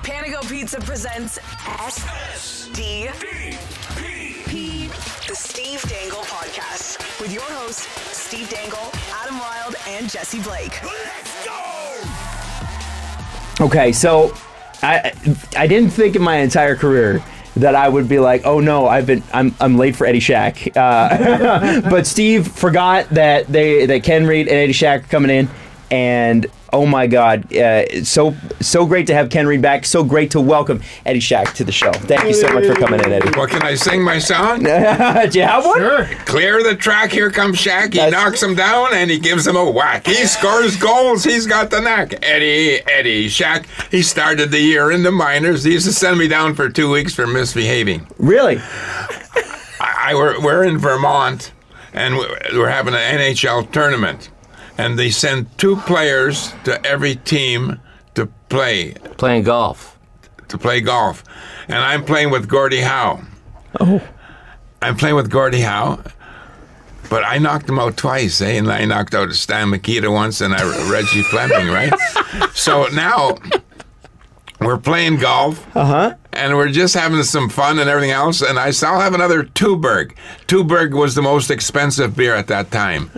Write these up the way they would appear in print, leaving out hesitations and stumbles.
Panago Pizza presents SDP, the Steve Dangle Podcast, with your hosts, Steve Dangle, Adam Wilde, and Jesse Blake. Let's go! Okay, so I didn't think in my entire career that I would be like, oh no, I'm late for Eddie Shack. But Steve forgot that Ken Reid and Eddie Shack are coming in, and oh my God, so great to have Ken Reid back. So great to welcome Eddie Shack to the show. Thank you so much for coming in, Eddie. Well, can I sing my song? Do you have one? Sure. Clear the track, here comes Shack. He knocks him down and he gives him a whack. He scores goals, he's got the knack. Eddie Shack, he started the year in the minors. He used to send me down for 2 weeks for misbehaving. Really? We're in Vermont and we're having an NHL tournament. And they send 2 players to every team to play. Playing golf. To play golf. And I'm playing with Gordie Howe. Oh. I'm playing with Gordie Howe, but I knocked him out twice, eh? And I knocked out Stan Mikita once and Reggie Fleming, right? So now we're playing golf. Uh-huh. And we're just having some fun and everything else. And I'll have another Tuborg. Tuborg was the most expensive beer at that time.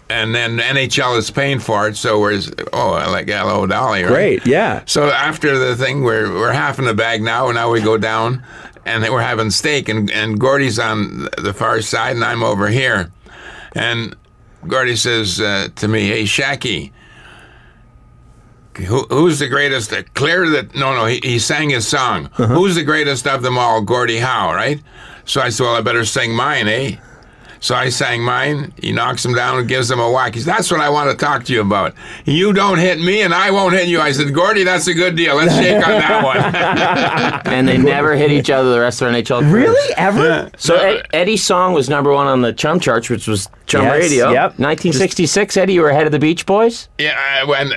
And then NHL is paying for it, so we're like hello Dolly, right? Great, yeah. So after the thing, we're half in the bag now, and now we go down, and we're having steak, and Gordie's on the far side, and I'm over here, and Gordie says to me, "Hey, Shacky, who's the greatest?" He sang his song. Uh-huh. Who's the greatest of them all? Gordie Howe, right? So I said, well, I better sing mine, eh? So I sang mine. He knocks him down and gives him a whack. He said, that's what I want to talk to you about. You don't hit me and I won't hit you. I said, Gordie, that's a good deal. Let's shake on that one. And they never hit each other the rest of their NHL careers. Really? Ever? Yeah. So Eddie's song was #1 on the Chum charts, which was Chum Yes, Radio. yep. 1966, Eddie, you were ahead of the Beach Boys? Yeah, when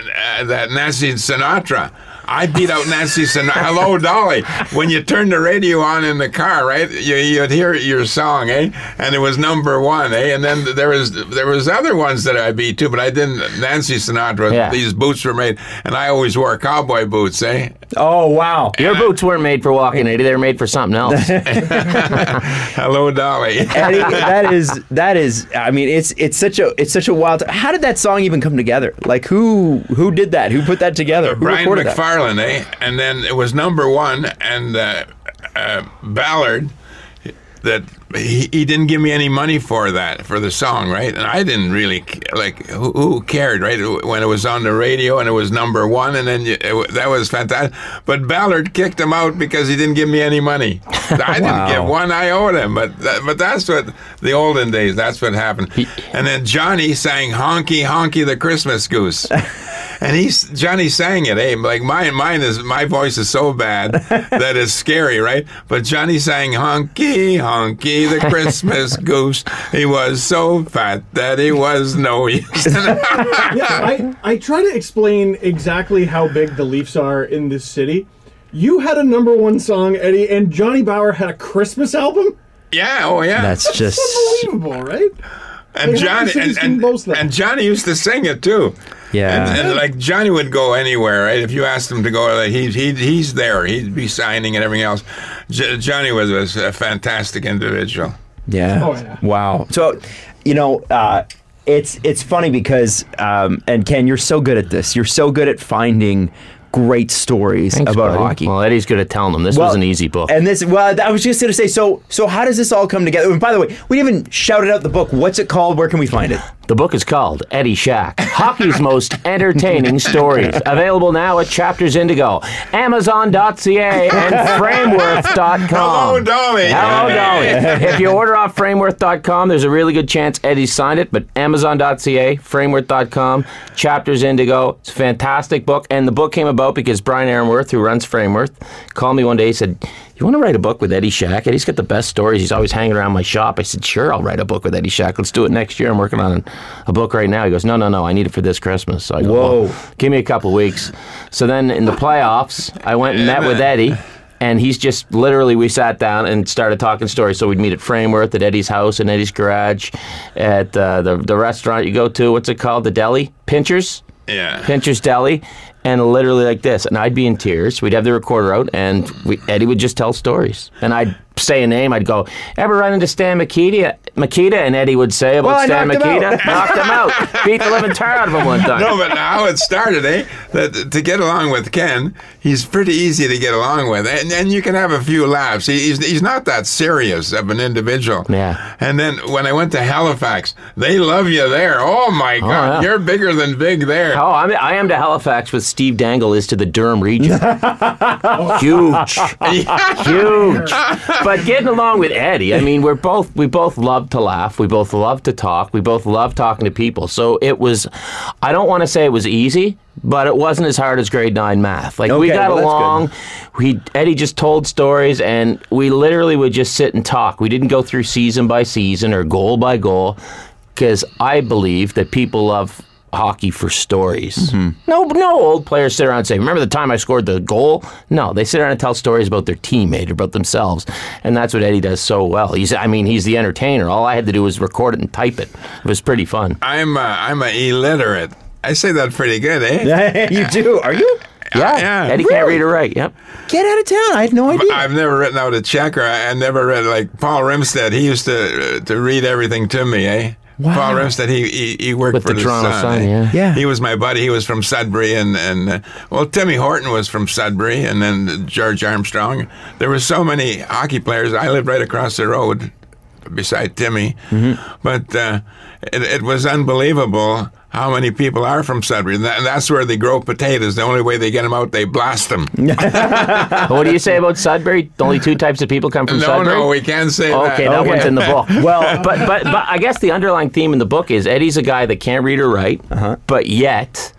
that Nancy Sinatra. I beat out Nancy Sinatra. Hello, Dolly. When you turn the radio on in the car, right, you'd hear your song, eh? And it was #1, eh? And then there was other ones that I beat too, but I didn't. Nancy Sinatra. Yeah. These boots were made, and I always wore cowboy boots, eh? Oh wow! Your boots weren't made for walking, Eddie. They were made for something else. Hello, Dolly. Eddie, that is. I mean, it's such a wild. How did that song even come together? Like who did that? Who put that together? Who Brian recorded that? McFarlane, eh? And then it was #1, and Ballard, that he didn't give me any money for the song, right? And I didn't really, like, who cared, right? When it was on the radio and it was #1, and then that was fantastic. But Ballard kicked him out because he didn't give me any money. I didn't give one iota him, but that's what, the olden days, that's what happened. And then Johnny sang Honky Honky the Christmas Goose. And Johnny sang it, eh? Like my voice is so bad that it's scary, right? But Johnny sang Honky Honky the Christmas Goose. He was so fat that he was no use. Yeah, I try to explain exactly how big the Leafs are in this city. You had a #1 song, Eddie, and Johnny Bauer had a Christmas album? Yeah, oh yeah. That's just unbelievable, right? And Johnny used to sing it too. Yeah. And like Johnny would go anywhere, right? If you asked him to go, like, he's there. He'd be signing and everything else. Johnny was a fantastic individual. Yeah. Oh, yeah. Wow. So, it's funny because, and Ken, you're so good at this. You're so good at finding great stories about buddy. hockey. Well, Eddie's good at telling them. This was an easy book. And I was just going to say, so how does this all come together? And by the way, we didn't even shouted out the book. What's it called? Where can we find it? The book is called Eddie Shack, Hockey's Most Entertaining Stories. Available now at Chapters Indigo, Amazon.ca, and Frameworth.com. Hello, Dolly. Hello, Dolly. If you order off Frameworth.com, there's a really good chance Eddie signed it, but Amazon.ca, Frameworth.com, Chapters Indigo. It's a fantastic book, and the book came about because Brian Aaronworth, who runs Frameworth, called me one day. He said, you want to write a book with Eddie Shack? Eddie's got the best stories. He's always hanging around my shop. I said, sure, I'll write a book with Eddie Shack. Let's do it next year. I'm working on a book right now. He goes, no, I need it for this Christmas. So I go, whoa. Well, give me a couple weeks. So then in the playoffs, I went and met with Eddie. And he's just literally, we sat down and started talking stories. So we'd meet at Frameworth, at Eddie's house, in Eddie's garage, at the restaurant you go to. What's it called? The deli? Pinchers? Yeah. Pincher's Deli, and literally like this. And I'd be in tears. We'd have the recorder out, and Eddie would just tell stories. And I'd say a name. I'd go, ever run into Stan Mikita? And Eddie would say about Stan Mikita, knocked him out. Beat the living tar out of him one time. No, but how it started, that to get along with Ken, he's pretty easy to get along with, and you can have a few laughs. He's not that serious of an individual. Yeah. And then when I went to Halifax, they love you there. Oh my God, yeah. You're bigger than big there. Oh, I am to Halifax what Steve Dangle is to the Durham region. Huge. Huge. But getting along with Eddie, I mean, we both love to laugh. We both love to talk. We both love talking to people. So it was, I don't want to say it was easy, but it wasn't as hard as grade 9 math. Like, we got along. Eddie just told stories, and we literally would just sit and talk. We didn't go through season by season or goal by goal, because I believe that people love hockey for stories. No old players sit around and say, remember the time I scored the goal? No, they sit around and tell stories about their teammate or about themselves, and that's what Eddie does so well. He's the entertainer. All I had to do was record it and type it. It was pretty fun. I'm a illiterate. I say that pretty good, eh? You do? Are you? Yeah. Eddie can't read or write. Yep. Get out of town. I had no idea. I've never written out a check, or I never read, like Paul Rimstead. He used to read everything to me, eh? Wow. Paul Rimstead, he worked With for the Toronto Sun, eh? yeah. He was my buddy. He was from Sudbury, and Timmy Horton was from Sudbury, and then George Armstrong. There were so many hockey players. I lived right across the road beside Timmy, but it was unbelievable how many people are from Sudbury. And that's where they grow potatoes. The only way they get them out, they blast them. What do you say about Sudbury? Only 2 types of people come from Sudbury? No, we can't say that. Okay, that one's in the book. Well, but I guess the underlying theme in the book is Eddie's a guy that can't read or write, but yet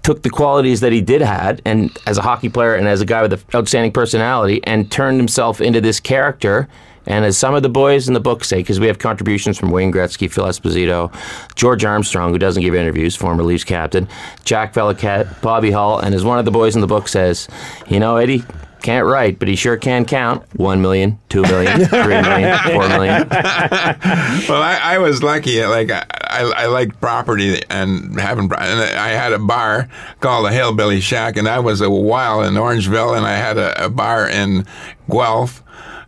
took the qualities that he did had, and as a hockey player and as a guy with an outstanding personality, and turned himself into this character. And as some of the boys in the book say, because we have contributions from Wayne Gretzky, Phil Esposito, George Armstrong, who doesn't give interviews, former Leafs captain, Jack Veliquette, Bobby Hull, and as one of the boys in the book says, Eddie can't write, but he sure can count. 1 million, 2 million, 3 million, 4 million. Well, I was lucky. Like I liked property and I had a bar called the Hillbilly Shack, and I was a while in Orangeville, and I had a bar in Guelph.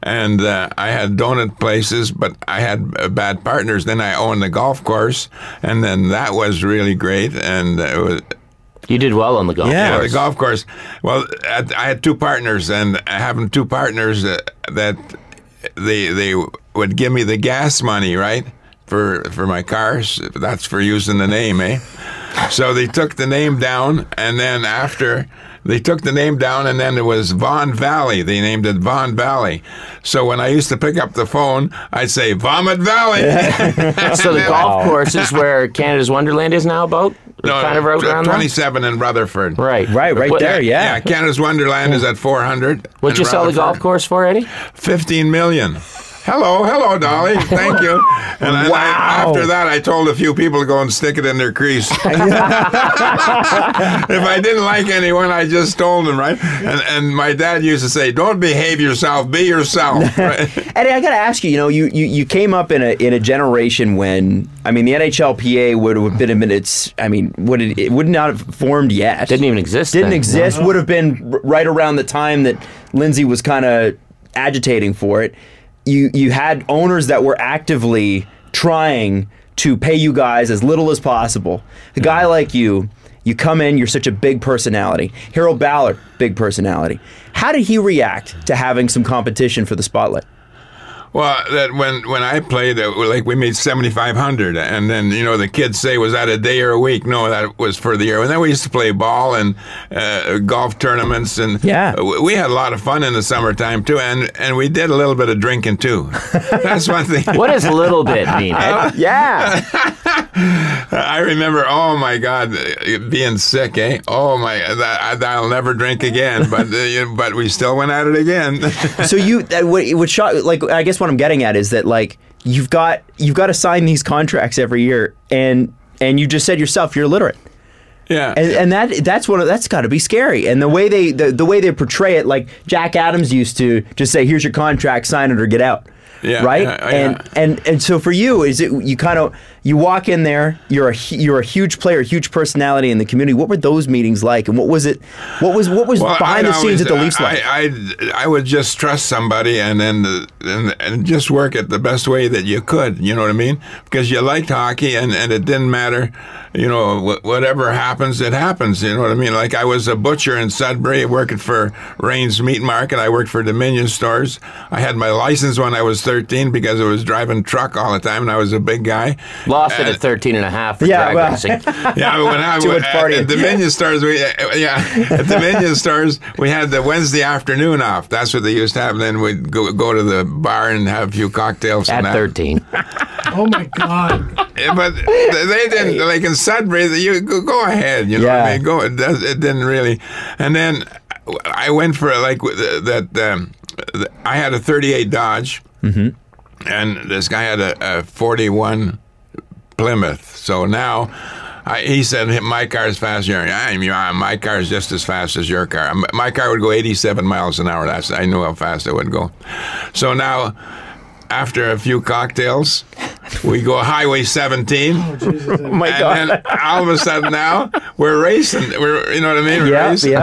And I had donut places, but I had bad partners. Then I owned the golf course, and then that was really great. And it was. You did well on the golf course. Yeah, the golf course. Well, I had 2 partners, and having 2 partners that they would give me the gas money, right, for my cars. That's for using the name, eh? So they took the name down, and then after. They took the name down, and then it was Vaughan Valley. They named it Vaughan Valley. So when I used to pick up the phone, I'd say, Vomit Valley. So the golf course is where Canada's Wonderland is now about? No, kind of around 27 in Rutherford. Right there, yeah. Yeah, Canada's Wonderland is at 400. What'd you sell the golf course for, Eddie? $15 million. Hello, Dolly. Thank you. And after that, I told a few people to go and stick it in their crease. If I didn't like anyone, I just told them, right? And my dad used to say, "Don't behave yourself, be yourself." Right? Eddie, I got to ask you. You came up in a generation when the NHLPA would have been in its. It would not have formed yet. Didn't even exist. Didn't then. exist. Would have been right around the time that Lindsay was kind of agitating for it. You had owners that were actively trying to pay you guys as little as possible. A guy like you come in, you're such a big personality. Harold Ballard, big personality. How did he react to having some competition for the spotlight? Well, that when I played, we made $7,500, and then the kids say, "Was that a day or a week?" No, that was for the year. And then we used to play ball and golf tournaments, and we had a lot of fun in the summertime too. And we did a little bit of drinking too. That's one thing. What does a little bit mean? Yeah. I remember, oh my God, being sick, eh? Oh my, I'll never drink again. But we still went at it again. So I guess what I'm getting at is that you've got to sign these contracts every year, and you just said yourself you're illiterate. Yeah, and that's got to be scary. And the way they portray it, like Jack Adams used to just say, "Here's your contract, sign it or get out." Yeah, right. And so for you, is it you kind of You walk in there. You're a huge player, a huge personality in the community. What were those meetings like, and what was it? What was behind the scenes at the Leafs like? I would just trust somebody and then and just work it the best way that you could. You know what I mean? Because you liked hockey, and it didn't matter. You know, whatever happens, it happens. You know what I mean? Like, I was a butcher in Sudbury working for Rain's Meat Market. I worked for Dominion Stores. I had my license when I was 13 because I was driving truck all the time, and I was a big guy. Lost it at 13 and a half for drag racing. Yeah, but when I was at Dominion Stores, at Dominion Stores, we had the Wednesday afternoon off. That's what they used to have. And then we'd go to the bar and have a few cocktails. At 13. Oh my God! But they didn't, like in Sudbury. You go ahead, you know what I mean? Go. It didn't really. And then I went for like that. I had a 38 Dodge, and this guy had a 41 Plymouth. So now. He said, my car is faster. My car is just as fast as your car. My car would go 87 miles an hour. I knew how fast it would go. So now, after a few cocktails, we go Highway 17. Oh, Jesus. Oh my God. And then all of a sudden now, we're racing. You know what I mean? We're racing.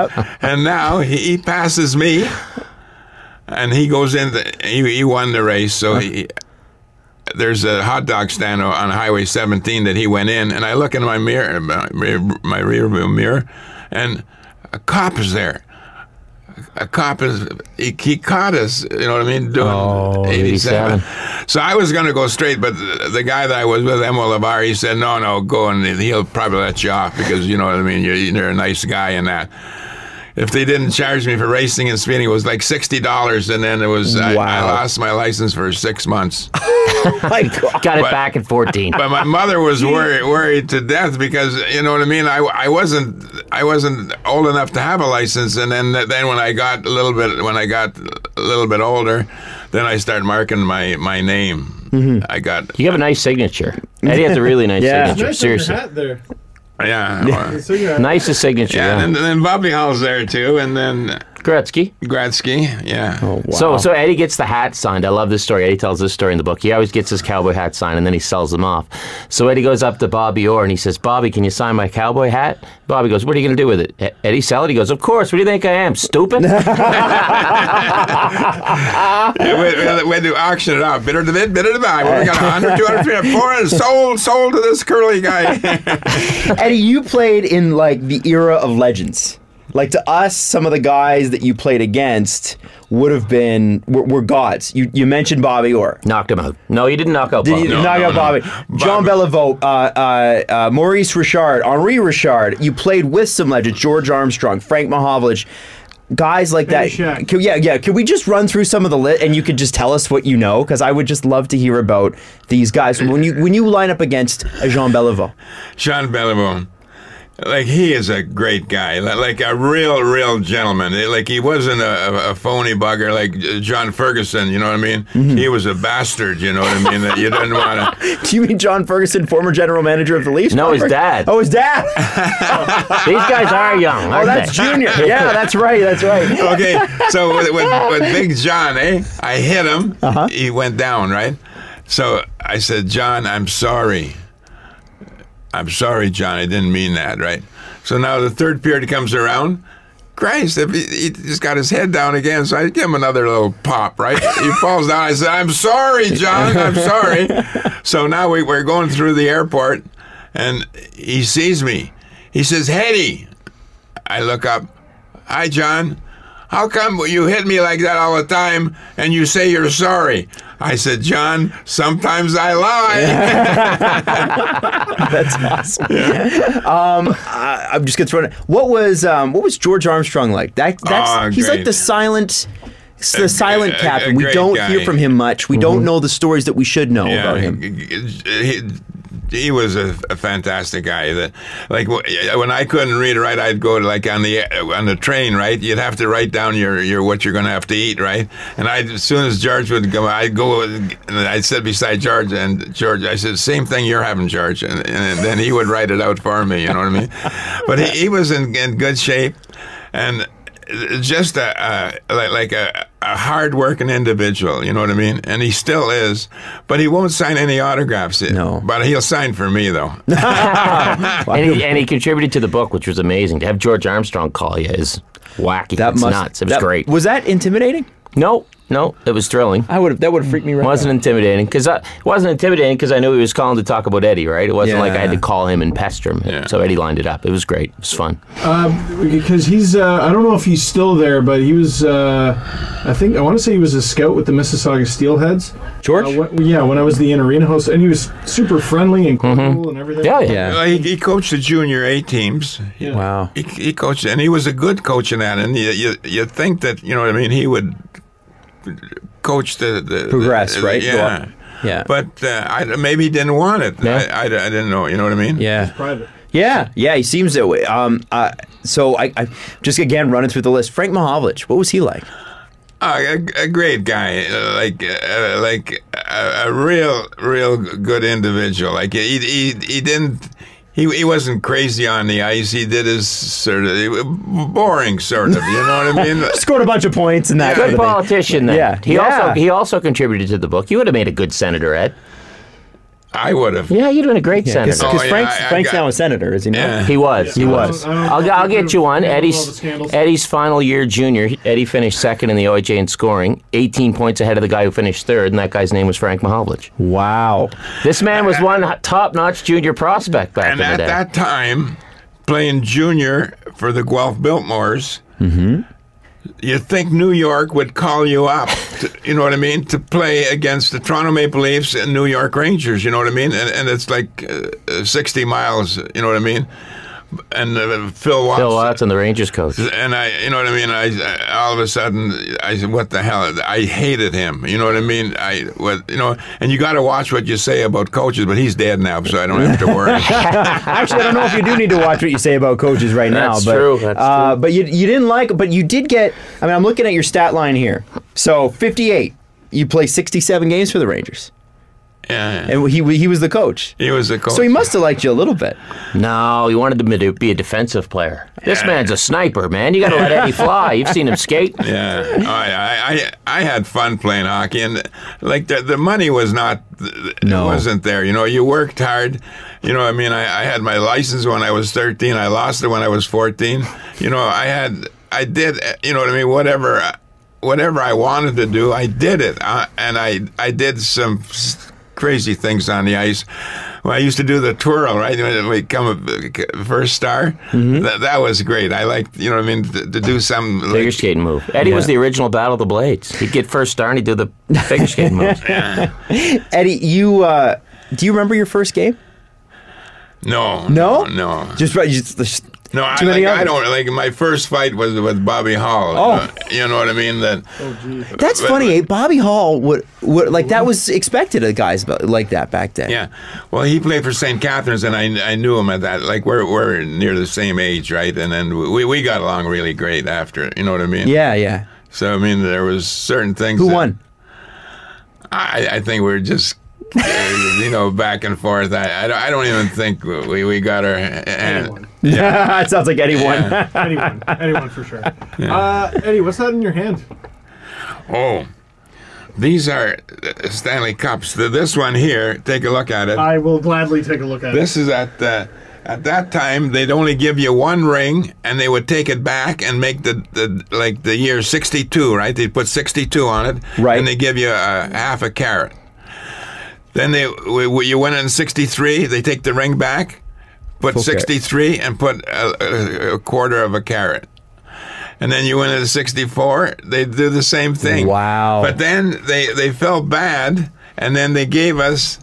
And now he passes me, and he goes in. He won the race, so there's a hot dog stand on Highway 17 that he went in, and I look in my mirror, my rear view mirror, and a cop is there. A cop he caught us, you know what I mean, doing 87. So I was going to go straight, but the guy that I was with, Emo LeVar, he said, no, go, and he'll probably let you off because, you know what I mean, you're a nice guy and that. If they didn't charge me for racing and speeding, it was like $60, and then it was I lost my license for 6 months. My God. Got it back at 14. But my mother was worried to death because, you know what I mean. I wasn't old enough to have a license, and then when I got a little bit older, then I started marking my name. You have a nice signature. Eddie has a really nice signature. Nice seriously. Hat there. Yeah. Nicest signature. Yeah, and then Bobby Hall's there too, and then Gretzky, yeah. Oh, wow. So Eddie gets the hat signed. I love this story. Eddie tells this story in the book. He always gets his cowboy hat signed, and then he sells them off. So Eddie goes up to Bobby Orr, and he says, Bobby, can you sign my cowboy hat? Bobby goes, what are you going to do with it? Eddie, sell it? He goes, of course. What do you think I am, stupid? When you auction it off, bidder to bid, bidder to buy. Well, we got 100, 200, 300, 400, sold to this curly guy. Eddie, you played in like the era of legends. Like, to us, some of the guys that you played against would have been were gods. You mentioned Bobby Orr. Knocked him out. No, you didn't knock out Bobby. Knock out Bobby. Jean Beliveau, Maurice Richard, Henri Richard. You played with some legends. George Armstrong, Frank Mahovlich. Guys like that. Can we just run through some of the list, and you could just tell us what you know? Because I would just love to hear about these guys. When you line up against Jean Beliveau. Jean Beliveau. Like, he is a great guy, like a real gentleman. Like, he wasn't a phony bugger like John Ferguson, you know what I mean? He was a bastard, you know what I mean, that you didn't want to... Do you mean John Ferguson, former general manager of the Leafs? No, his dad. Oh, his dad! These guys are young, aren't that's they? Junior. Yeah, that's right. Okay, so with Big John, I hit him. He went down, right? So I said, John, I'm sorry. I'm sorry, John, I didn't mean that, right? So now the third period comes around. Christ, he just got his head down again, so I give him another little pop, right? He falls down. I said, I'm sorry, John, I'm sorry. So now we're going through the airport, and he sees me. He says, Hetty. I look up. Hi, John. How come you hit me like that all the time and you say you're sorry? I said, John, sometimes I lie. That's awesome. Yeah. I'm just gonna throw it. What was George Armstrong like? He's like the silent captain. We don't hear from him much. We don't know the stories that we should know about him. He was a fantastic guy. That, like, when I couldn't read or write, I'd go to, like, on the train, right? You'd have to write down your what you're going to have to eat, right? And as soon as George would come, I'd go and I'd sit beside George, and George, I said, same thing you're having, George, and then he would write it out for me. You know what I mean? But he was in good shape, and just like a hard-working individual, you know what I mean? And he still is, but he won't sign any autographs. No. But he'll sign for me, though. and he contributed to the book, which was amazing. To have George Armstrong call you is wacky. It's nuts. It was great. Was that intimidating? No, it was thrilling. That would have freaked me right out. It wasn't intimidating because I knew he was calling to talk about Eddie, right? It wasn't like I had to call him and pester him. Yeah. So Eddie lined it up. It was great. It was fun. Because he's, I don't know if he's still there, but he was, I want to say he was a scout with the Mississauga Steelheads. George? When I was the in-arena host, and he was super friendly and cool and everything. Yeah. He coached the junior A teams. Yeah. Wow. He coached, and he was a good coach in that. And you think that, you know what I mean, he would coach the Progress, right? Yeah. Yeah. But maybe he didn't want it. Yeah. I didn't know, you know what I mean? Yeah. It's private. Yeah, he seems that way. So I just again running through the list. Frank Mahovlich, what was he like? A great guy, like a real good individual. Like he didn't. He wasn't crazy on the ice. He did his sort of boring sort of, you know what I mean? Scored a bunch of points and that. Good politician then. Yeah. He also contributed to the book. You would have made a good senator, Ed. I would have. Yeah, you'd have been a great senator. Because Frank's now a senator, is he not? Yeah. He was. I'll get you one. Eddie's final year junior. Eddie finished second in the OHA in scoring, 18 points ahead of the guy who finished third, and that guy's name was Frank Mahovlich. Wow. This man was one top-notch junior prospect back in the day. And at that time, playing junior for the Guelph Biltmores, you'd think New York would call you up, you know what I mean, to play against the Toronto Maple Leafs and New York Rangers, you know what I mean? And it's like 60 miles, you know what I mean? And Phil Watts and the Rangers coach. And you know what I mean? I all of a sudden, I said, what the hell? I hated him, you know what I mean? And you got to watch what you say about coaches, but he's dead now, so I don't have to worry. Actually, I don't know if you do need to watch what you say about coaches right now. That's but, true. That's true. But you didn't like, but you did get, I mean, I'm looking at your stat line here. So 58, you play 67 games for the Rangers. Yeah. And he was the coach. He was the coach. So he must have liked you a little bit. No, he wanted him to be a defensive player. This man's a sniper, man. You got to let Eddie fly. You've seen him skate. Yeah. I had fun playing hockey, and like the money was wasn't there. You know, you worked hard. You know, I mean, I had my license when I was 13. I lost it when I was 14. You know, I did, you know what I mean, whatever I wanted to do, I did it. And I did some crazy things on the ice. Well, I used to do the twirl, right? When we come first star. That was great. I liked, you know what I mean, to do some figure skating move. Eddie was the original Battle of the Blades. He'd get first star and he'd do the figure skating moves. Eddie, do you remember your first game? No. Just No, I don't like. My first fight was with Bobby Hall. Oh. You know what I mean? That's funny. Bobby Hall would like that was expected of guys like that back then. Yeah. Well, he played for St. Catharines, and I knew him at that. Like we're near the same age, right? And then we got along really great after. You know what I mean? Yeah. So I mean, there was certain things. Who won? I think we were just. You know, back and forth. I don't even think we got our. Anyone. Yeah, it sounds like Eddie won. Yeah. anyone for sure. Yeah. Eddie, what's that in your hand? Oh, these are Stanley Cups. This one here, take a look at it. I will gladly take a look at it. This is at that time they'd only give you one ring, and they would take it back and make the year 62. Right? They'd put 62 on it, right? And they give you half a carat. Then you win it in 63. They take the ring back, put 63, and put a quarter of a carat. And then you win it in 64. They do the same thing. Wow! But then they felt bad, and then they gave us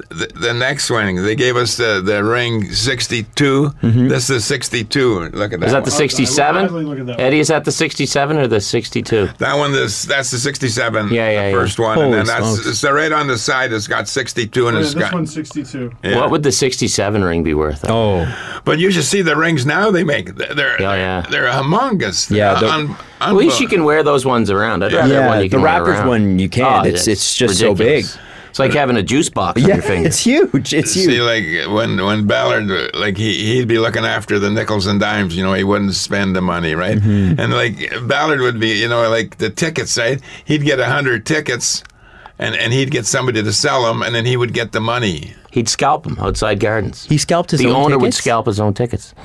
the next ring. They gave us the ring 62. This is 62. Look at that. Is that the 67? Eddie, is that the 67 or the 62? That one, that's the 67. Yeah. The first one. Holy and then smokes. it's right on the side. It's got 62, and it's this got. one's 62. Yeah. What would the 67 ring be worth? Oh, But you should see the rings now they make. They're humongous. Yeah, At least you can wear those ones around. I'd rather one you the can wear Raptors around. one you can. It's just so big. ridiculous. It's like having a juice box on your finger. It's huge. It's huge. See, like when Ballard, like he'd be looking after the nickels and dimes. He wouldn't spend the money, right? And like Ballard would be, like the tickets, right? He'd get 100 tickets, and he'd get somebody to sell them, and then he would get the money. He'd scalp them outside gardens. He scalped his The own owner would tickets? scalp his own tickets.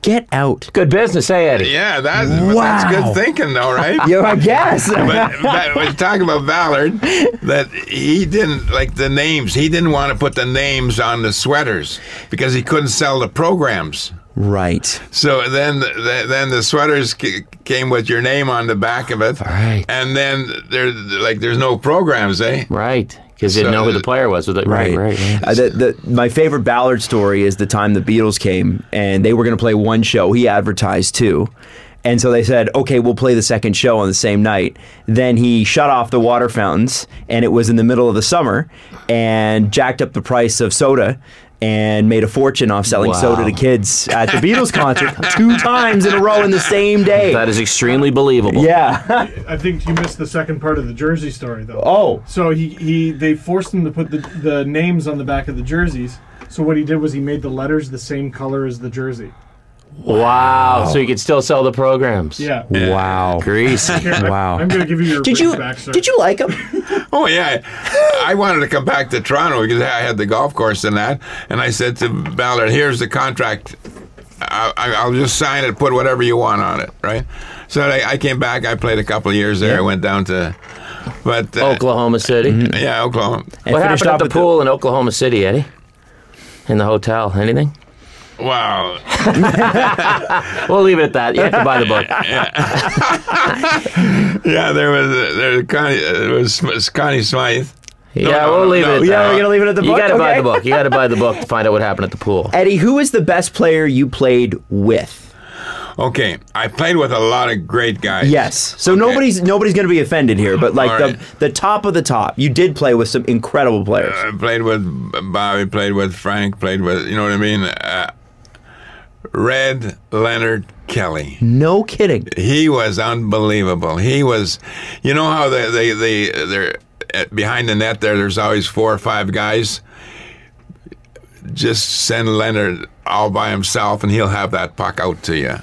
Get out. Good business, eh, Eddie? Yeah, that's Wow. good thinking, though, right? Yeah, I guess. But we're talking about Ballard, that he didn't like the names. He didn't want to put the names on the sweaters because he couldn't sell the programs. Right. So then the sweaters came with your name on the back of it. Right. And then there's no programs, eh? Right. Because you didn't know who the player was. Right. My favorite Ballard story is the time the Beatles came and they were going to play one show. He advertised two. And so they said, okay, we'll play the second show on the same night. Then he shut off the water fountains, and it was in the middle of the summer, and jacked up the price of soda and made a fortune off selling soda to kids at the Beatles concert 2 times in a row in the same day. That is extremely believable. Yeah. I think you missed the second part of the jersey story, though. Oh. So they forced him to put the names on the back of the jerseys. So what he did was he made the letters the same color as the jersey. Wow. So you could still sell the programs. Yeah. Wow. Greasy. Wow. I'm going to give you your back, sir. Did you like him? Oh, yeah. I wanted to come back to Toronto because I had the golf course and that. And I said to Ballard, here's the contract. I'll just sign it, put whatever you want on it, right? So I came back. I played a couple of years there. I went down to Oklahoma City. Yeah, Oklahoma. What happened at the pool in Oklahoma City, Eddie? In the hotel? Anything? Wow. We'll leave it at that. You have to buy the book. Yeah, there was Connie Smythe. We'll leave it at that. Yeah, we're going to leave it at the book? You got to buy Okay. the book. You got to buy the book to find out what happened at the pool. Eddie, who is the best player you played with? Okay, I played with a lot of great guys. Yes. So Okay. nobody's going to be offended here, but like All right. the top of the top. You did play with some incredible players. I played with Bobby, played with Frank, played with, you know what I mean? Red Leonard Kelly. No kidding. He was unbelievable. He was, you know how they're behind the net there's always 4 or 5 guys. Just send Leonard all by himself and he'll have that puck out to you.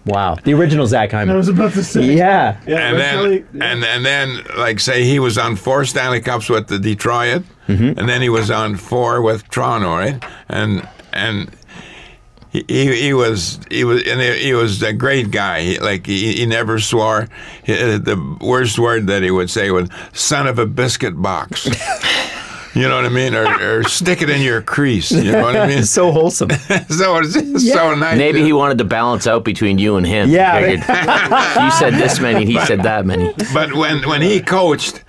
Wow. The original Zach Hyman. I was about to say. Yeah. Yeah, And Red then, Kelly, yeah. and then, like, say he was on 4 Stanley Cups with the Detroit, and then he was on 4 with Toronto, right? And he was a great guy. He never swore. The worst word that he would say was "son of a biscuit box." You know what I mean? Or stick it in your crease. You know what I mean? So wholesome. So it's just so nice. Maybe he wanted to balance out between you and him. Yeah. Figured, you said this many, he said that many. But when he coached,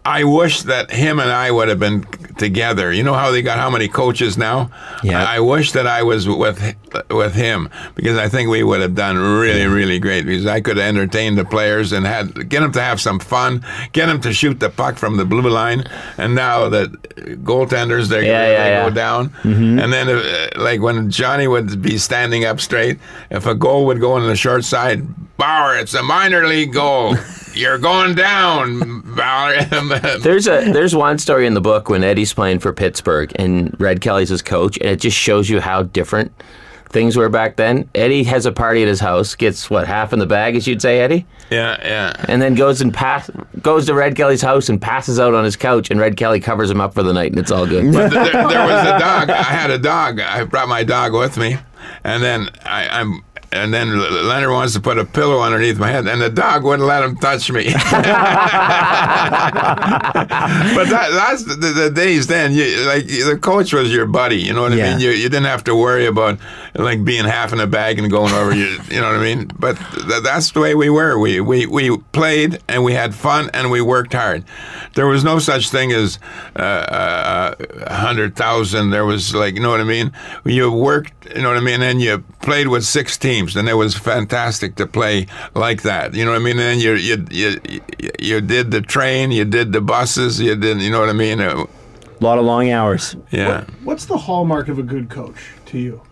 I wish that him and I would have been together. You know how they got how many coaches now? Yeah. I wish that I was with him because I think we would have done really, really great because I could have entertained the players and get them to have some fun, get them to shoot the puck from the blue line. And now the goaltenders, they go down. And then like when Johnny would be standing up straight, if a goal would go on the short side, Bauer, it's a minor league goal. You're going down, Bauer. There's one story in the book when Eddie's playing for Pittsburgh and Red Kelly's his coach, and it just shows you how different things were back then. Eddie has a party at his house, gets half in the bag, as you'd say, Eddie, Yeah. and then goes to Red Kelly's house and passes out on his couch, and Red Kelly covers him up for the night, and it's all good. But there was a dog. I had a dog. I brought my dog with me, and then And then Leonard wants to put a pillow underneath my head, and the dog wouldn't let him touch me. But that's the days then. The coach was your buddy. You know what I mean? You didn't have to worry about like being half in a bag and going over. You know what I mean? But that's the way we were. We played and we had fun and we worked hard. There was no such thing as 100,000. There was you know what I mean? You worked. You know what I mean? And you played with 6 teams, and it was fantastic to play like that. You know what I mean? And then you did the train, you did the buses, you know what I mean? A lot of long hours. Yeah. What's the hallmark of a good coach to you?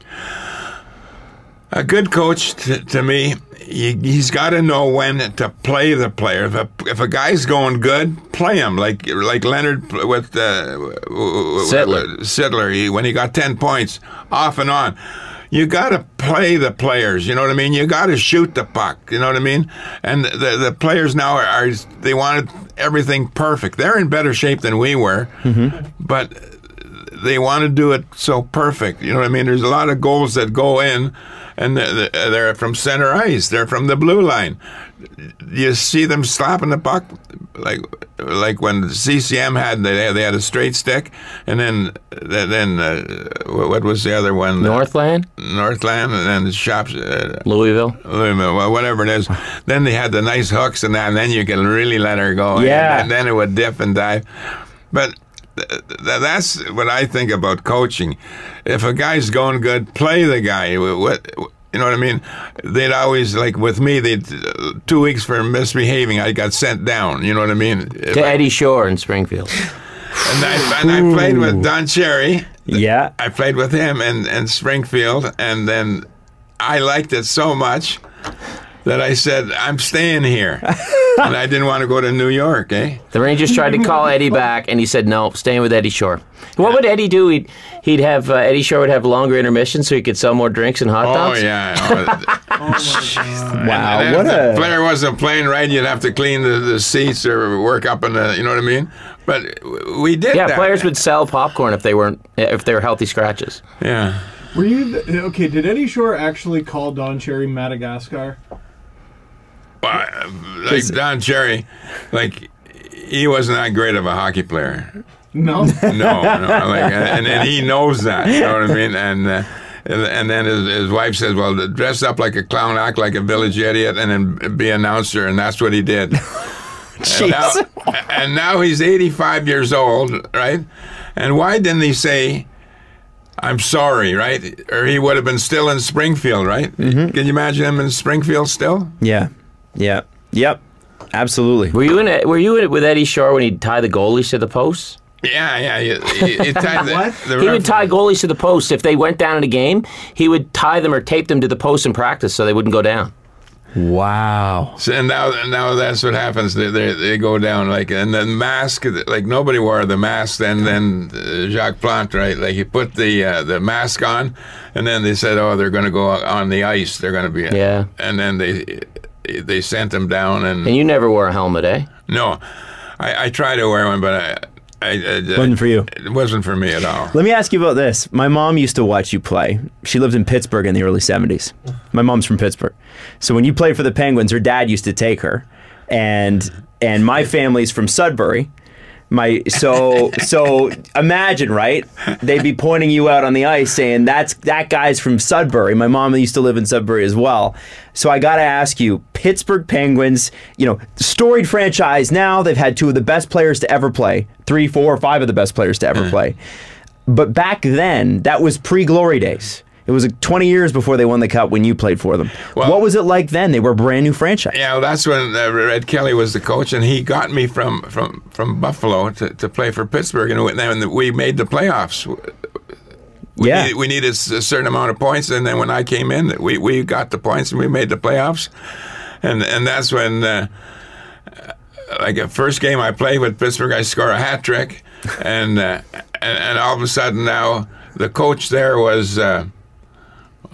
A good coach, to me, he's got to know when to play the player. If a guy's going good, play him. Like Leonard with Sittler, when he got 10 points, off and on. You got to play the players, you know what I mean? You got to shoot the puck, you know what I mean? And the players now they wanted everything perfect. They're in better shape than we were, but they want to do it so perfect, you know what I mean? There's a lot of goals that go in, and they're from center ice. They're from the blue line. You see them slapping the puck, like when CCM they had a straight stick, and then what was the other one? Northland, and then the shops. Louisville, well, whatever it is. Then they had the nice hooks and that, and then you can really let her go. Yeah. And then it would dip and dive. But that's what I think about coaching. If a guy's going good, play the guy. You know what I mean? They'd always, like with me, 2 weeks for misbehaving, I got sent down. You know what I mean? to Eddie Shore in Springfield. And I played with Don Cherry. Yeah. I played with him in Springfield, and then I liked it so much that I said, I'm staying here. And I didn't want to go to New York, eh? The Rangers tried to call Eddie back, and he said, no, staying with Eddie Shore. What would Eddie do? He'd have, Eddie Shore would have longer intermissions so he could sell more drinks and hot dogs? Oh, yeah. Oh my God. Wow. And What if the a player wasn't playing right, you'd have to clean the seats or work up in the, you know what I mean? But we did that. Yeah, players would sell popcorn if they were healthy scratches. Yeah. Were you okay? Did Eddie Shore actually call Don Cherry Madagascar? Well, like Don Cherry, like he wasn't that great of a hockey player. No. No, like, and he knows that. You know what I mean? And then his wife says, "Well, dress up like a clown, act like a village idiot, and then be an announcer." And that's what he did. and now he's 85 years old, right? And why didn't he say, I'm sorry, right? Or he would have been still in Springfield, right? Can you imagine him in Springfield still? Yeah. Yep. Absolutely. Were you in it with Eddie Shore when he'd tie the goalies to the posts? Yeah. He tied He would tie goalies to the posts. If they went down in a game, he would tie them or tape them to the post in practice so they wouldn't go down. Wow. So, and now that's what happens. They go down, like, and the mask, like nobody wore the mask. Then Jacques Plante, right? Like he put the mask on, and then they said, oh, they're going to go on the ice. They're going to be And then they sent him down, and you never wore a helmet, eh? No, I tried to wear one, but it Wasn't for you. It wasn't for me at all. Let me ask you about this. My mom used to watch you play. She lived in Pittsburgh in the early 70s. My mom's from Pittsburgh. So when you played for the Penguins, her dad used to take her. And my family's from Sudbury. So imagine, right? They'd be pointing you out on the ice saying, that guy's from Sudbury. My mom used to live in Sudbury as well. So I got to ask you, Pittsburgh Penguins, storied franchise now. They've had two of the best players to ever play. 3, 4, 5 of the best players to ever play. But back then, that was pre-glory days. It was 20 years before they won the Cup when you played for them. Well, what was it like then? They were a brand new franchise. Yeah, well, that's when Red Kelly was the coach, and he got me from Buffalo to play for Pittsburgh, and we made the playoffs. We needed a certain amount of points, and then when I came in, we got the points, and we made the playoffs. And that's when, like the first game I played with Pittsburgh, I scored a hat trick, and all of a sudden now the coach there was.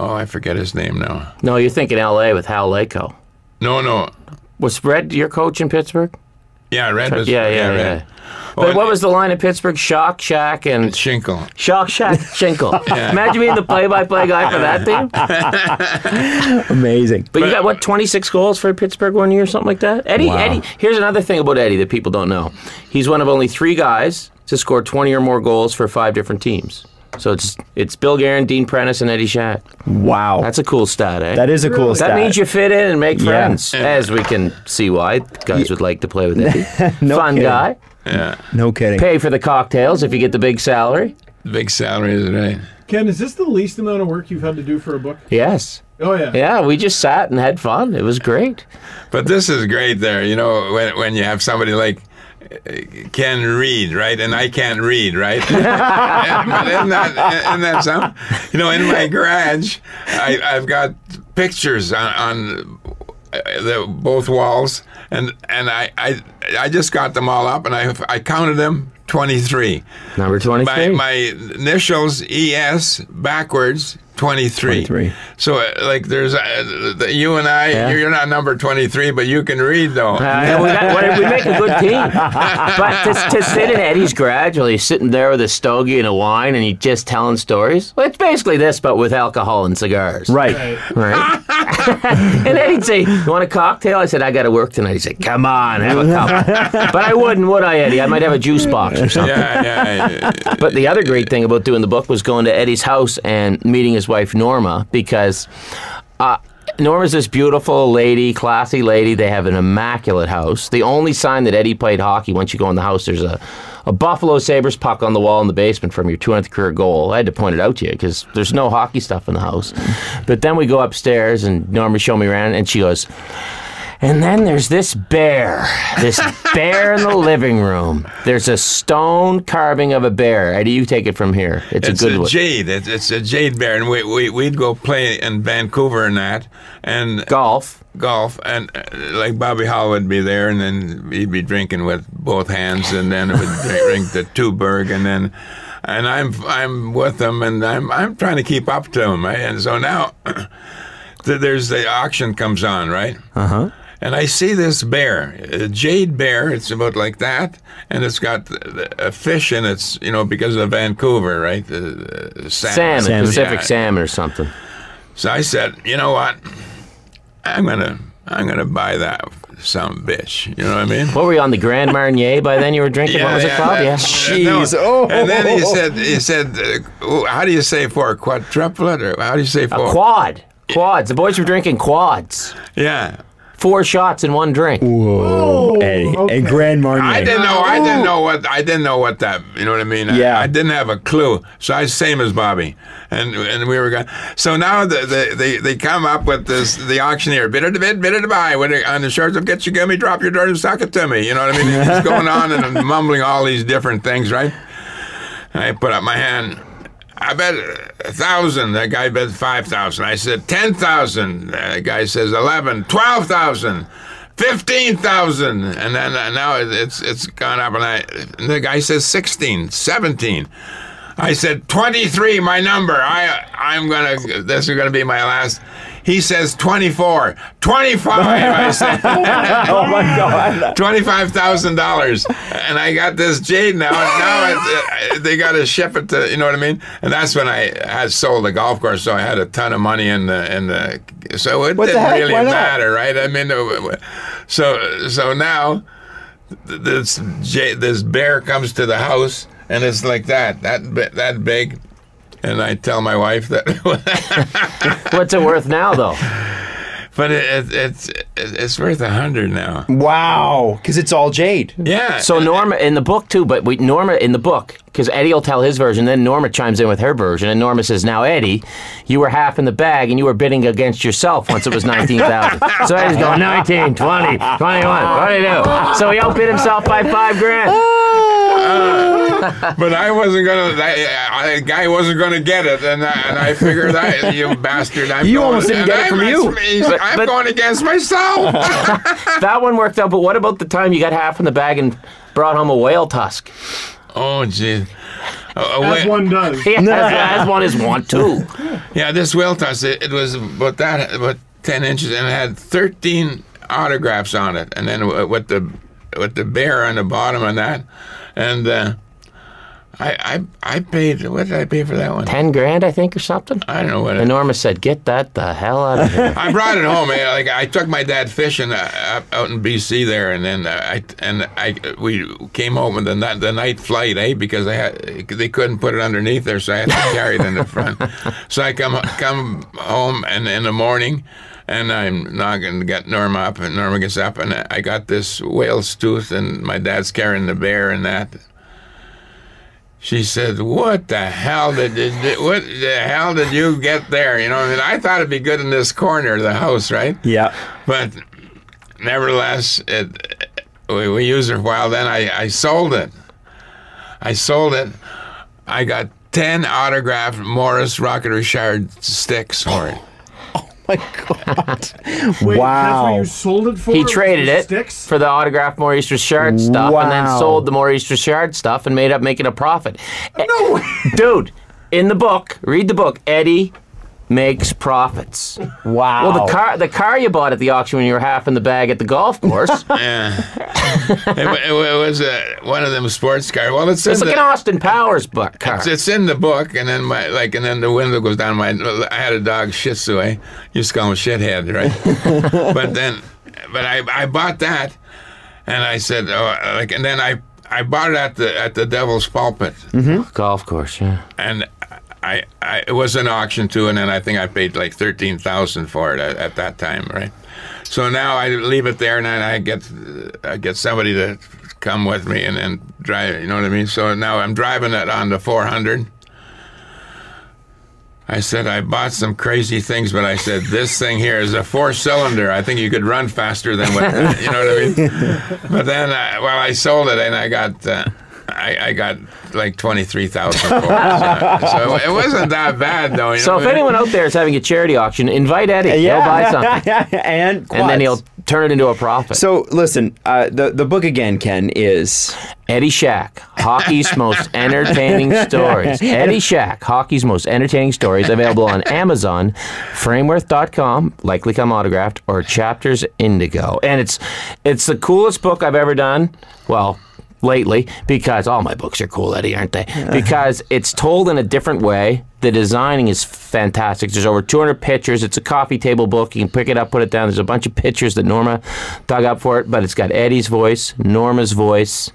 I forget his name now. No, you're thinking L.A. with Hal Lako. No. Was Red your coach in Pittsburgh? Yeah, Red was. Yeah. Red. But what was the line in Pittsburgh? Shock, Shack, and... Schinkel. Shock, Shack, Schinkel. Yeah. Imagine being the play-by-play guy for that team. Amazing. But you got, 26 goals for Pittsburgh one year or something like that? Eddie, here's another thing about Eddie that people don't know. He's one of only 3 guys to score 20 or more goals for 5 different teams. So it's Bill Guerin, Dean Prentice, and Eddie Shack. Wow. That's a cool stat, eh? That is a cool stat. That means you fit in and make friends, as we can see why guys would like to play with Eddie. Fun kidding. guy. Yeah. No kidding. Pay for the cocktails if you get the big salary. Big salary is right. Ken, is this the least amount of work you've had to do for a book? Yes. Oh, yeah. Yeah, we just sat and had fun. It was great. But this is great there, when you have somebody like can read, right? And I can't read, right? But isn't that something? You know, in my garage, I've got pictures on both walls, and I just got them all up, and I counted them 23. Number 23. My initials ES backwards. 23. So, like, there's you and I. You're not number 23, but you can read, though. We make a good team. But to sit in Eddie's garage while he's sitting there with a stogie and a wine and he's just telling stories, well, it's basically this, but with alcohol and cigars. Right. And Eddie'd say, "You want a cocktail?" I said, "I got to work tonight." He said, "Come on, have a cup." But I wouldn't, would I, Eddie? I might have a juice box or something. Yeah. But the other great thing about doing the book was going to Eddie's house and meeting his wife Norma, because Norma's this beautiful lady, classy lady. They have an immaculate house. The only sign that Eddie played hockey, once you go in the house, there's a Buffalo Sabres puck on the wall in the basement from your 200th career goal. I had to point it out to you because there's no hockey stuff in the house. But then we go upstairs and Norma showed me around and she goes, "And then there's this bear in the living room. There's a stone carving of a bear." Eddie, you take it from here. It's a good one. Jade. It's a jade bear, and we'd go play in Vancouver and that, and golf, and like Bobby Hall would be there, and then he'd be drinking with both hands, and then it would drink the Tuborg, and I'm with him, and I'm trying to keep up to him, right? And so now there's the auction comes on, right? And I see this bear, a jade bear. It's about like that, and it's got a fish in it, you know, because of Vancouver, right? Salmon, Pacific salmon or something. So I said, you know what? I'm gonna buy that some bitch. You know what I mean? What were you on, the Grand Marnier by then? You were drinking. What was it called? Jeez. No. And then he said, how do you say for a quadruplet, or how do you say for a quad? Quads. The boys were drinking quads. Yeah. 4 shots in one drink. Whoa, Eddie. Okay. And Grand Marnier. I didn't know what that, you know what I mean? Yeah. I didn't have a clue. So I was same as Bobby. And we were going. So now they come up with this, the auctioneer, bid it to buy, on the shorts of get your gummy, drop your door and suck it to me. You know what I mean? He's going on and mumbling all these different things, right? And I put up my hand. I bet 1,000. That guy bet 5,000. I said 10,000. That guy says 11, 12,000, 15,000. And then now it's gone up, and the guy says 16, 17. I said 23, my number. This is gonna be my last. He says 24, 25. I said, oh my God, $25,000, and I got this jade now. And now they got to ship it to, you know what I mean? And that's when I had sold the golf course, so I had a ton of money in the. So it didn't really matter, right? I mean, so now this bear comes to the house, and it's like that big. And I tell my wife that. What's it worth now, though? But it's worth 100 now. Wow, because it's all jade. Yeah. So Norma in the book too, but Norma in the book, because Eddie will tell his version, then Norma chimes in with her version, and Norma says, "Now Eddie, you were half in the bag, and you were bidding against yourself once it was 19,000." So Eddie's going 19, 20, 21, 22. So he outbid himself by $5,000. But I wasn't gonna. The guy wasn't gonna get it, and I figured, you bastard, you almost didn't get it from you. I'm going against myself. That one worked out. But what about the time you got half in the bag and brought home a whale tusk? Oh, gee. As one does. As one is wont to. Yeah, this whale tusk. It was about 10 inches, and it had 13 autographs on it, and then with the bear on the bottom of that, and. I paid. What did I pay for that one? $10,000, I think, or something. I don't know what. And Norma said, "Get that the hell out of here." I brought it home. I took my dad fishing out in BC there, and then we came home with the night flight, because they couldn't put it underneath there, so I had to carry it in the front. So I come home, and in the morning. And I'm not going to get Norma up, and Norma gets up, and I got this whale's tooth, and my dad's carrying the bear and that. She said, "What the hell did you get there?" You know, I mean, I thought it'd be good in this corner of the house, right? Yeah. But nevertheless, we used it for a while. Then I sold it. I got 10 autographed Morris Rocket Richard sticks for it. My God. Wait, Wow. That's what you sold it for? He traded it Sticks? for the autographed Maurice Richard stuff, and then Wow. sold the Maurice Richard stuff and made up making a profit. No way. Dude, in the book, read the book. Eddie makes profits. Wow. Well, the car you bought at the auction when you were half in the bag at the golf course. Yeah. it was one of them sports cars. Well, it's It's in like the, an Austin Powers car. it's in the book, and then then the window goes down. I had a dog, Shih Tzu. I used to call him Shithead, right? but I bought that, and I said, and then I bought it at the Devil's Pulpit, Golf course, yeah. and it was an auction too, and then I think I paid like $13,000 for it at that time, right? So now I leave it there, and then I get somebody to come with me and then drive. You know what I mean? So now I'm driving it on the 400. I said I bought some crazy things, but I said this thing here is a 4-cylinder. I think you could run faster than what you know what I mean. But then, I sold it, and I got like 23,000 for it. So it wasn't that bad, though. You So know if what I mean? anyone out there is having a charity auction, invite Eddie. He'll buy something. and And then he'll turn it into a profit. So listen, the book again, Ken, is Eddie Shack, hockey's most entertaining stories. Eddie Shack, hockey's most entertaining stories, available on Amazon, frameworth.com, likely come autographed, or Chapters Indigo. And it's the coolest book I've ever done. Well, lately, because all my books are cool, Eddie, aren't they? Because it's told in a different way. The designing is fantastic. There's over 200 pictures. It's a coffee table book. You can pick it up, put it down. There's a bunch of pictures that Norma dug up for it, but it's got Eddie's voice, Norma's voice,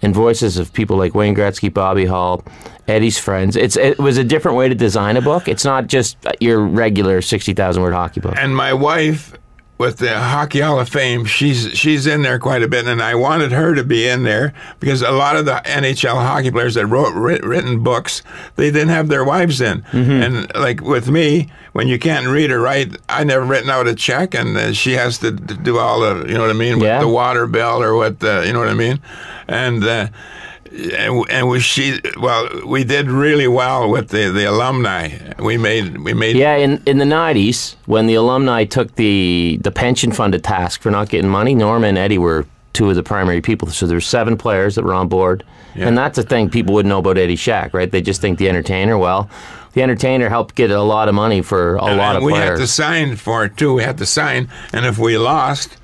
and voices of people like Wayne Gretzky, Bobby Hall, Eddie's friends. It was a different way to design a book. It's not just your regular 60,000-word hockey book. And my wife, with the Hockey Hall of Fame, she's in there quite a bit, and I wanted her to be in there because a lot of the NHL hockey players that written books, they didn't have their wives in. And like with me, when you can't read or write, I never written out a check, and she has to do all the, you know what I mean, with the water bill or what the, you know what I mean, and we did really well with the alumni. We made Yeah, in the 90s, when the alumni took the pension fund to task for not getting money, Norma and Eddie were two of the primary people. So there were 7 players that were on board. Yeah. And that's the thing people wouldn't know about Eddie Shack, right? They just think the entertainer. Well, the entertainer helped get a lot of money for a lot of we players. had to sign for it too. We had to sign, and if we lost,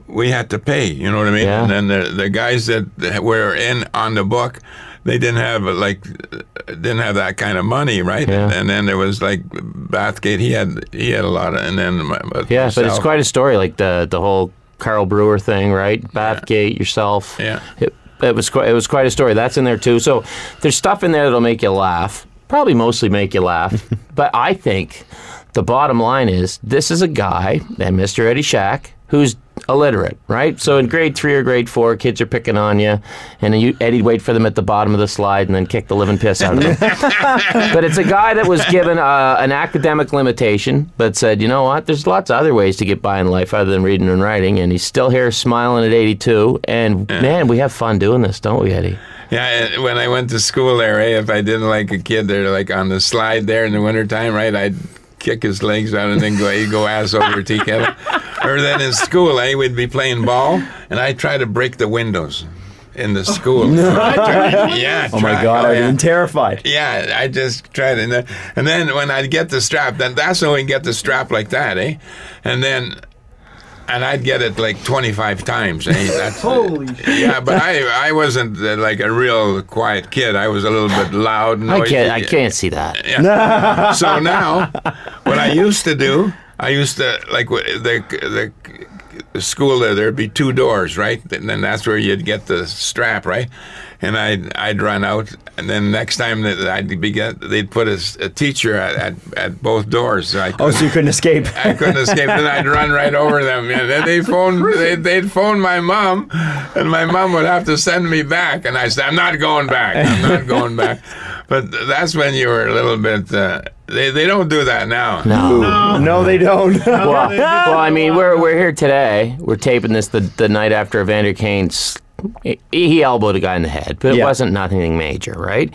we had to pay. You know what I mean? Yeah. And then the guys that were in on the book, they didn't have that kind of money, right? Yeah. And then there was like Bathgate. He had a lot of, and then yeah, but it's myself. quite a story, like the whole Carl Brewer thing, right? Bathgate, yourself. Yeah. It was quite a story. That's in there too. So there's stuff in there that'll make you laugh. Probably mostly make you laugh. But I think the bottom line is this is a guy, and Mr. Eddie Shack, who's illiterate, right? So in grade 3 or grade 4, kids are picking on you, and then Eddie'd wait for them at the bottom of the slide and then kick the living piss out of them. But it's a guy that was given an academic limitation, but said, you know what, there's lots of other ways to get by in life other than reading and writing, and he's still here smiling at 82, and man, we have fun doing this, don't we, Eddie? Yeah, when I went to school there, if I didn't like a kid there, like on the slide there in the wintertime, right, I'd kick his legs out and then go ass over a tea kettle. Or then in school, we'd be playing ball, and I'd try to break the windows in the school. Yeah. oh my God, I'd been terrified. Yeah, I just tried it. And then when I'd get the strap, then that's when we get the strap like that, And I'd get it like 25 times. That's, Holy shit. Yeah, but I wasn't like a real quiet kid. I was a little bit loud and noisy. I can't see that. Yeah. So now, what I used to do, like the school there'd be 2 doors, right? And then that's where you'd get the strap, right? And I'd run out, and then next time that they'd put a teacher at both doors. So So you couldn't escape. I couldn't escape. Then I'd run right over them. And then they'd phone my mom, and my mom would have to send me back. And I said, I'm not going back. I'm not going back. But that's when you were a little bit, They don't do that now. No, they don't. Well, I mean, we're here today. We're taping this the night after Evander Kane's. He elbowed a guy in the head, but it wasn't nothing major, right?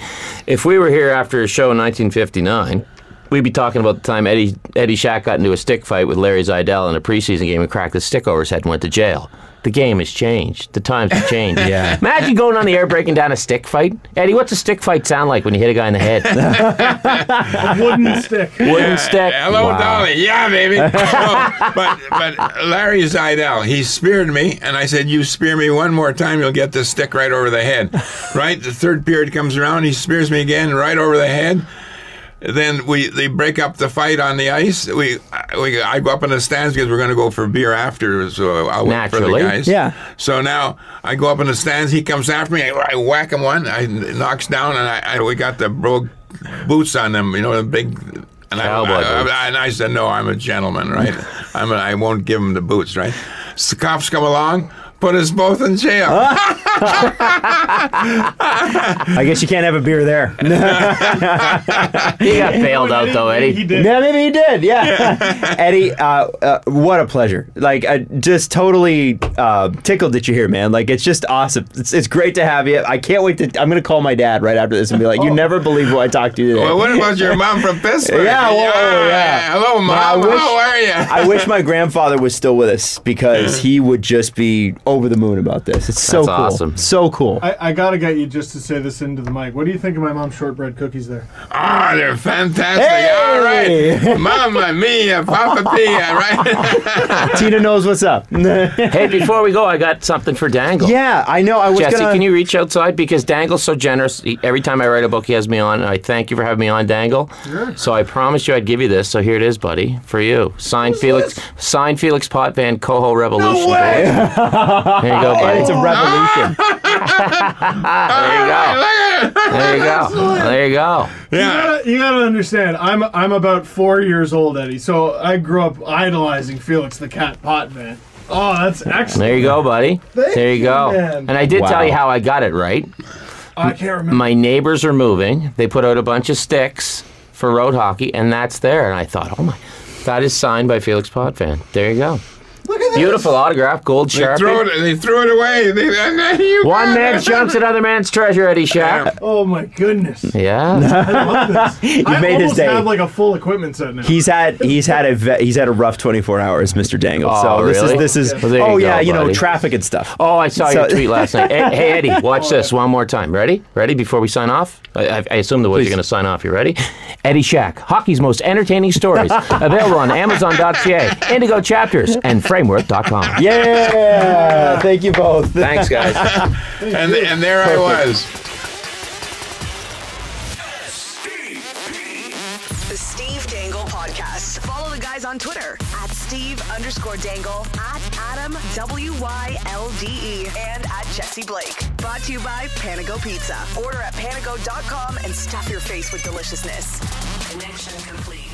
If we were here after a show in 1959, we'd be talking about the time Eddie Shack got into a stick fight with Larry Zeidel in a preseason game and cracked his stick over his head and went to jail. The game has changed. The times have changed. Yeah. Imagine going on the air breaking down a stick fight. Eddie, what's a stick fight sound like when you hit a guy in the head? A wooden stick. Wooden stick. Hello, Wow. Dolly. Yeah, baby. No, but Larry Zeidel, he speared me, and I said, "You spear me one more time, you'll get this stick right over the head." Right? The third period comes around, he spears me again, right over the head. Then they break up the fight on the ice. I go up in the stands because we're going to go for beer after, so I'll wait for the Naturally. guys. Yeah. So now I go up in the stands. He comes after me. I whack him one. I knocks down, and we got the brogue boots on them. You know, the big. And Cowboy boots. I said, no, I'm a gentleman, right? I won't give him the boots, right? So the cops come along. Put us both in jail. I guess you can't have a beer there. He got bailed out, though, Eddie. He did. Yeah, maybe he did. Yeah, Eddie, what a pleasure! Like, just totally tickled that you're here, man. Like, it's just awesome. It's great to have you. I can't wait to. I'm gonna call my dad right after this and be like, "You never believe who I talked to today." Well, what about your mom from Pittsburgh? Yeah, whoa, yeah. Hello, Mom. How are you? I wish my grandfather was still with us because he would just be over the moon about this. It's so That's cool. awesome. So cool. I gotta get you just to say this into the mic. What do you think of my mom's shortbread cookies there? Ah, they're fantastic. Hey! All right. Mama, mia, Papa Pia, right? Tina knows what's up. Hey, before we go, I got something for Dangle. Yeah, I know. I was Jesse, gonna. can you reach outside? Because Dangle's so generous. Every time I write a book, he has me on. And I thank you for having me on, Dangle. Sure. So I promised you I'd give you this. So here it is, buddy, for you. Signed Felix Potvin, Coho Revolution. No way! There you go, buddy. It's a revolution. There you go. There you go. Yeah. You gotta understand. I'm about 4 years old, Eddie. So I grew up idolizing Felix the Cat Potvin. Oh, that's excellent. There you go, buddy. Thank There you go. you, man. And I did tell you how I got it right. I can't remember. My neighbors are moving. They put out a bunch of sticks for road hockey, and that's there. And I thought, oh my, that is signed by Felix Potvin. There you go. Look at this. Beautiful autograph, gold They Sharpie. threw it away. One man jumps another man's treasure, Eddie Shack. Oh my goodness. Yeah. I love this. I made his almost day. have like a full equipment set now. He's had a rough 24 hours, Mr. Dangle. Oh, so really? this is Well, there you go, you know, buddy. traffic and stuff. Oh, I saw So- your tweet last night. Hey, Eddie, watch this one more time. Ready? Ready before we sign off? I assume the words you're going to sign off. You ready? Eddie Shack, hockey's most entertaining stories. Available on Amazon.ca, Indigo Chapters, and Framework.com. Yeah, thank you both. Thanks, guys. And there I was. The Steve Dangle Podcast. Follow the guys on Twitter at Steve_Dangle, at Adam WYLDE, and at Jesse Blake. Brought to you by Panago Pizza. Order at panago.com and stuff your face with deliciousness. Connection complete.